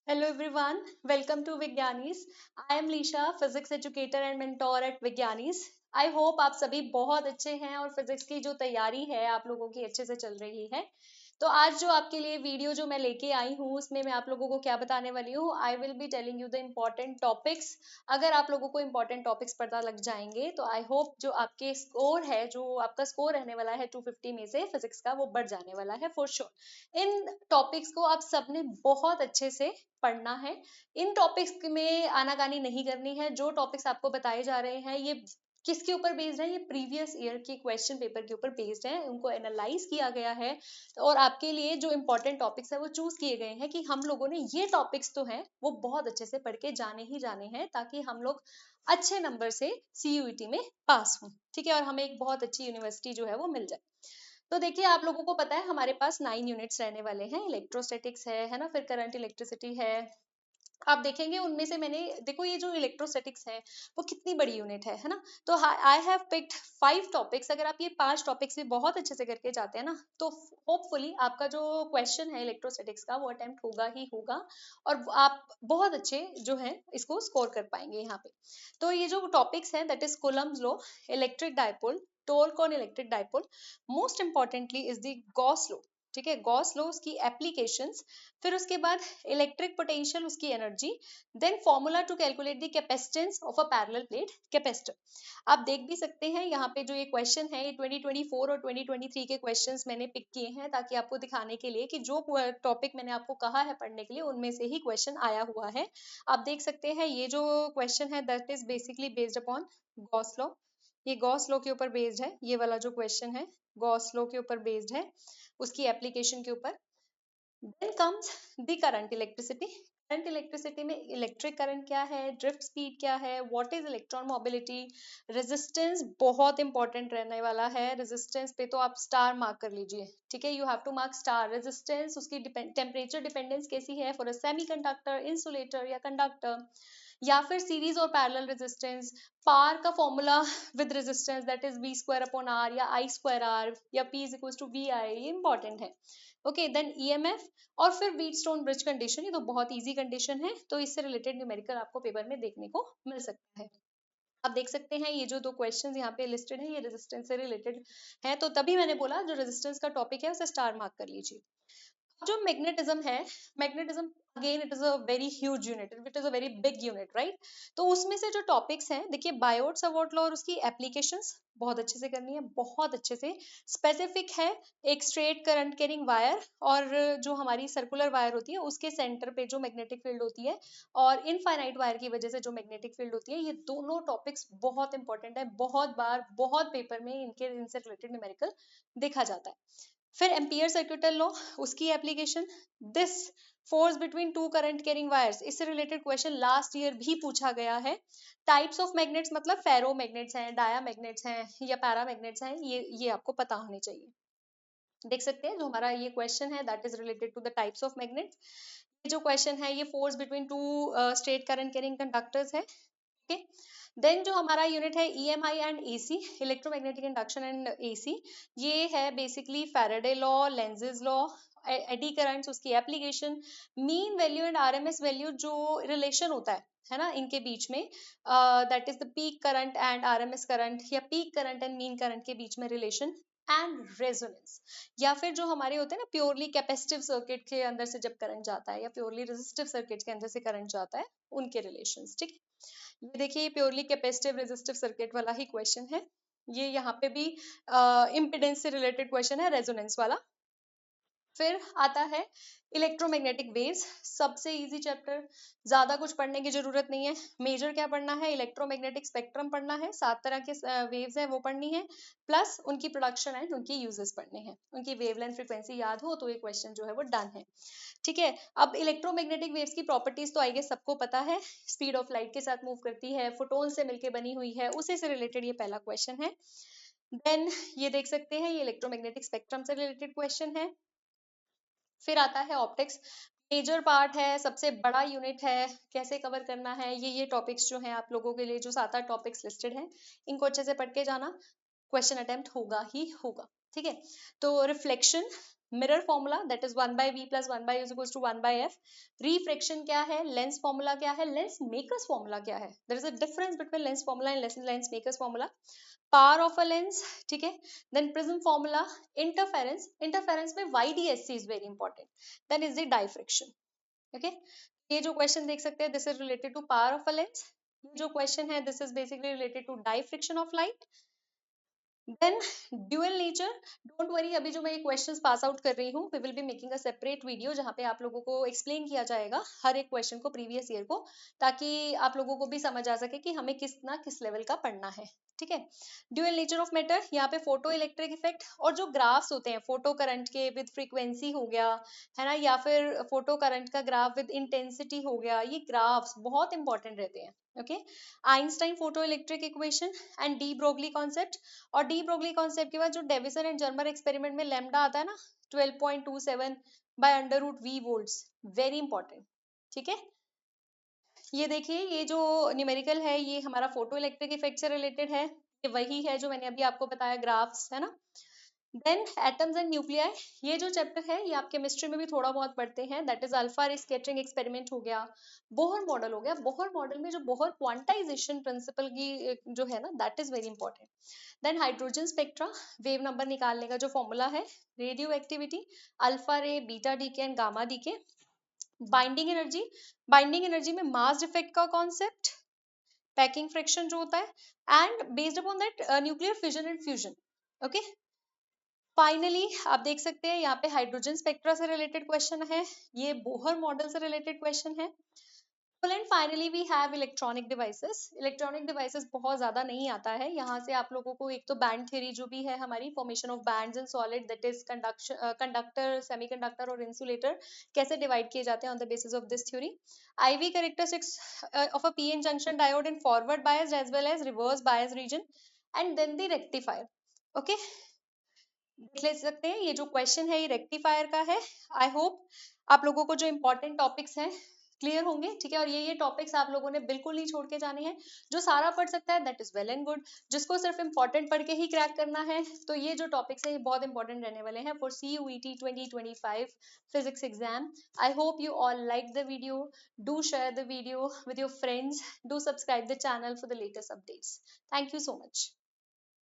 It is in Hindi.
Hello everyone, welcome to Vigyanis. I am Lisha, physics educator and mentor at Vigyanis. I hope आप सभी बहुत अच्छे हैं और फिजिक्स की जो तैयारी है आप लोगों की अच्छे से चल रही है। तो आज जो आपके लिए वीडियो जो मैं लेके आई हूँ उसमें मैं आप लोगों को क्या बताने वाली हूँ, I will be telling you the important topics. अगर आप लोगों को इम्पोर्टेंट टॉपिक्स पता लग जाएंगे तो आई होप जो आपके स्कोर है, जो आपका स्कोर रहने वाला है 250 में से फिजिक्स का, वो बढ़ जाने वाला है फॉर श्योर। इन टॉपिक्स को आप सबने बहुत अच्छे से पढ़ना है। इन टॉपिक्स में आनाकानी नहीं करनी है। जो टॉपिक्स आपको बताए जा रहे हैं ये किसके ऊपर बेस्ड है, ये प्रीवियस ईयर के क्वेश्चन पेपर के ऊपर बेस्ड है, उनको एनालाइज किया गया है और आपके लिए जो इंपॉर्टेंट टॉपिक्स है वो चूज किए गए हैं कि हम लोगों ने ये टॉपिक्स तो हैं वो बहुत अच्छे से पढ़ के जाने ही जाने हैं ताकि हम लोग अच्छे नंबर से सीयूईटी में पास हों। ठीक है, और हमें एक बहुत अच्छी यूनिवर्सिटी जो है वो मिल जाए। तो देखिए, आप लोगों को पता है हमारे पास 9 यूनिट्स रहने वाले हैं। इलेक्ट्रोस्टैटिक्स है ना, फिर करंट इलेक्ट्रिसिटी है। आप देखेंगे उनमें से मैंने, देखो ये जो इलेक्ट्रोस्टैटिक्स है वो कितनी बड़ी यूनिट है ना। तो आई हैव पिक्ड 5 टॉपिक्स। अगर आप ये 5 टॉपिक्स भी बहुत अच्छे से करके जाते हैं ना तो होपफुली आपका जो क्वेश्चन है इलेक्ट्रोस्टैटिक्स का वो अटेम्प्ट होगा ही होगा और आप बहुत अच्छे जो है इसको स्कोर कर पाएंगे यहाँ पे। तो ये जो टॉपिक्स है that is Coulomb's law, electric dipole, torque on electric dipole, most importantly is the Gauss law. ठीक है, गॉस लॉ उसकी एप्लीकेशंस, फिर उसके बाद इलेक्ट्रिक पोटेंशियल उसकी energy, then formula to calculate the capacitance of a parallel plate capacitor. आप देख भी सकते हैं यहाँ पे जो ये क्वेश्चन है ये 2024 और 2023 के क्वेश्चंस मैंने पिक किए हैं ताकि आपको दिखाने के लिए कि जो टॉपिक मैंने आपको कहा है पढ़ने के लिए उनमें से ही क्वेश्चन आया हुआ है। आप देख सकते हैं ये जो क्वेश्चन है that is basically based upon Gauss law. ये गॉस लॉ के ऊपर बेस्ड है, ये वाला जो क्वेश्चन है गॉस लॉ के ऊपर बेस्ड है, उसकी एप्लीकेशन के ऊपर। Then comes the current electricity. Current electricity में इलेक्ट्रिक करंट क्या है, ड्रिफ्ट स्पीड क्या है, what is electron mobility, resistance बहुत इंपॉर्टेंट रहने वाला है। रेजिस्टेंस पे तो आप स्टार मार्क कर लीजिए। ठीक है, you have to mark star. Resistance उसकी टेम्परेचर डिपेंडेंस कैसी है फॉर अ सेमीकंडक्टर, इंसुलेटर या कंडक्टर, या फिर सीरीज और पैरेलल रेजिस्टेंस। पार का formula with resistance that is V square upon R या आई स्क्वायर आर या P is equal to V I, ये इंपॉर्टेंट है। ओके, देन ईएमएफ और फिर व्हीटस्टोन ब्रिज कंडीशन, ये तो बहुत इजी कंडीशन है तो इससे रिलेटेड न्यूमेरिकल आपको पेपर में देखने को मिल सकता है। आप देख सकते हैं ये जो दो क्वेश्चंस यहाँ पे लिस्टेड है ये रेजिस्टेंस से रिलेटेड है, तो तभी मैंने बोला जो रेजिस्टेंस का टॉपिक है उसे स्टार मार्क कर लीजिए। जो मैग्नेटिज्म है, magnetism again it is a very huge unit, it is a very big unit, right. तो उसमें से जो टॉपिक्स हैं देखिए, बायोट सावर्ट लॉ और उसकी एप्लीकेशंस बहुत अच्छे से करनी है, बहुत अच्छे से। स्पेसिफिक है एक स्ट्रेट करंट कैरिंग वायर और जो हमारी सर्कुलर वायर होती है उसके सेंटर पे जो मैग्नेटिक फील्ड होती है और इनफाइनाइट वायर की वजह से जो मैग्नेटिक फील्ड होती है, ये दोनों टॉपिक्स बहुत इंपॉर्टेंट है। बहुत बार बहुत पेपर में इनसे रिलेटेड न्यूमेरिकल देखा जाता है। फिर एम्पियर सर्किटल लॉ, उसकी application, this force between to current carrying wires, इससे रिलेटेड क्वेश्चन लास्ट ईयर भी पूछा गया है। टाइप्स ऑफ मैग्नेट्स मतलब फेरो मैग्नेट्स हैं, डाया मैग्नेट्स हैं या पैरा मैग्नेट्स हैं, ये आपको पता होने चाहिए। देख सकते हैं जो हमारा ये क्वेश्चन है that is related to the types of magnets. ये जो क्वेश्चन है ये force between two straight current carrying conductors है। ओके, देन जो हमारा यूनिट है EMI and AC, electromagnetic induction and AC, ये है basically Faraday law, Lenz's law, eddy currents उसकी application, mean value and RMS value जो रिलेशन होता है ना इनके बीच में, that is the peak current and RMS current या peak current and mean current के बीच में रिलेशन, एंड रेजोनेंस। या फिर जो हमारे होते हैं ना प्योरली कैपेसिटिव सर्किट के अंदर से जब करंट जाता है या प्योरली रेजिस्टिव सर्किट के अंदर से करंट जाता है, उनके रिलेशंस। ठीक है, ये देखिए प्योरली कैपेसिटिव रेजिस्टिव सर्किट वाला ही क्वेश्चन है। ये यहाँ पे भी इम्पिडेंस से रिलेटेड क्वेश्चन है, रेजोनेंस वाला। फिर आता है इलेक्ट्रोमैग्नेटिक वेव्स, सबसे इजी चैप्टर, ज्यादा कुछ पढ़ने की जरूरत नहीं है। मेजर क्या पढ़ना है, इलेक्ट्रोमैग्नेटिक स्पेक्ट्रम पढ़ना है, 7 तरह के वेव्स हैं वो पढ़नी है, प्लस उनकी प्रोडक्शन एंड उनकी यूजेस पढ़ने हैं। उनकी वेवलेंथ फ्रीक्वेंसी याद हो तो ये क्वेश्चन जो है वो डन है। ठीक है, अब इलेक्ट्रोमैग्नेटिक वेव्स की प्रॉपर्टीज तो आई गेस सबको पता है, स्पीड ऑफ लाइट के साथ मूव करती है, फोटोन से मिलकर बनी हुई है, उसी से रिलेटेड ये पहला क्वेश्चन है। देन ये देख सकते हैं ये इलेक्ट्रोमैग्नेटिक स्पेक्ट्रम से रिलेटेड क्वेश्चन है। फिर आता है ऑप्टिक्स, मेजर पार्ट है, सबसे बड़ा यूनिट है, कैसे कवर करना है, ये टॉपिक्स जो हैं आप लोगों के लिए, जो 7-8 टॉपिक्स लिस्टेड हैं इनको अच्छे से पढ़ के जाना, क्वेश्चन अटेम्प्ट होगा ही होगा। ठीक है, तो reflection, mirror formula that is 1/v plus 1/u is equals to 1/f। Refraction क्या है, लेंस फॉर्मूला क्या है, लेंस मेकर्स फॉर्मूला क्या है, there is a difference between lens formula and lens maker's formula. Power of a lens, ठीक है। Then prism formula, interference, interference में YDSC is very important. Then is the diffraction, okay. ये जो क्वेश्चन देख सकते हैं this is related to power of a lens. ये जो क्वेश्चन है this is basically related to diffraction of light. Then dual nature, don't worry, अभी जो मैं ये क्वेश्चंस पास आउट कर रही हूँ we will be making a separate video जहाँ पे आप लोगों को एक्सप्लेन किया जाएगा हर एक क्वेश्चन को प्रीवियस ईयर को, ताकि आप लोगों को भी समझ आ सके कि हमें किस ना किस लेवल का पढ़ना है, ठीक है। ड्यूअल नेचर ऑफ मैटर, यहाँ पे फोटो इलेक्ट्रिक इफेक्ट और जो ग्राफ्स होते हैं फोटो करंट के विद फ्रीक्वेंसी हो गया है ना, या फिर फोटो करंट का ग्राफ विद इंटेंसिटी हो गया, ये ग्राफ्स बहुत इंपॉर्टेंट रहते हैं, okay. Einstein photoelectric equation and de Broglie concept, और डी ब्रोगली कॉन्सेप्ट के बाद जो डेविसन एंड जर्मर एक्सपेरिमेंट में लैम्डा आता है ना 12.27 by under root V volts, very important, ठीक है। ये देखिए ये जो न्यूमेरिकल है ये हमारा फोटो इलेक्ट्रिक इफेक्ट से रिलेटेड है, ये वही है जो मैंने अभी आपको बताया ग्राफ्स, है ना। देन एटम्स एंड न्यूक्लियाई, ये जो चैप्टर है ये आप केमिस्ट्री में भी थोड़ा बहुत पढ़ते हैं, दैट इज अल्फा रे स्कैटरिंग एक्सपेरिमेंट हो गया, बोहर मॉडल हो गया। बोहर मॉडल में जो बोहर क्वांटाइजेशन प्रिंसिपल की जो है ना that is very important. Then hydrogen spectra, wave number निकालने का जो फॉर्मूला है, radioactivity, alpha ray, beta decay and gamma decay. Binding energy, binding energy में मास इफेक्ट का कॉन्सेप्ट, पैकिंग फ्रिक्शन जो होता है, and based upon that nuclear fission and fusion, okay. Finally आप देख सकते हैं यहाँ पे हाइड्रोजन स्पेक्ट्रा से रिलेटेड क्वेश्चन है, ये बोहर मॉडल से रिलेटेड क्वेश्चन है। And finally we have electronic devices. Electronic devices बहुत ज्यादा नहीं आता है, यहाँ से आप लोगों को एक तो बैंड थ्योरी जो भी है हमारी, formation of bands in solid, that is conductor, semiconductor और इंसुलेटर कैसे डिवाइड किए जाते हैं on the basis of this theory. IV characteristics of a PN junction diode in forward bias as well as reverse bias region, and then the rectifier, okay. देख ले सकते हैं ये जो क्वेश्चन है ये रेक्टिफायर का है। आई होप आप लोगों को जो इंपॉर्टेंट टॉपिक्स हैं क्लियर होंगे, ठीक है। और ये टॉपिक्स आप लोगों ने बिल्कुल नहीं छोड़ के जाने हैं, जो सारा पढ़ सकता है that is well and good, जिसको सिर्फ इंपॉर्टेंट पढ़ के ही क्रैक करना है तो ये जो टॉपिक्स है ये बहुत इंपॉर्टेंट रहने वाले हैं for CUET 2025 physics exam. I hope you all like the video, do share the video with your friends, do subscribe the channel for the latest updates. Thank you so much.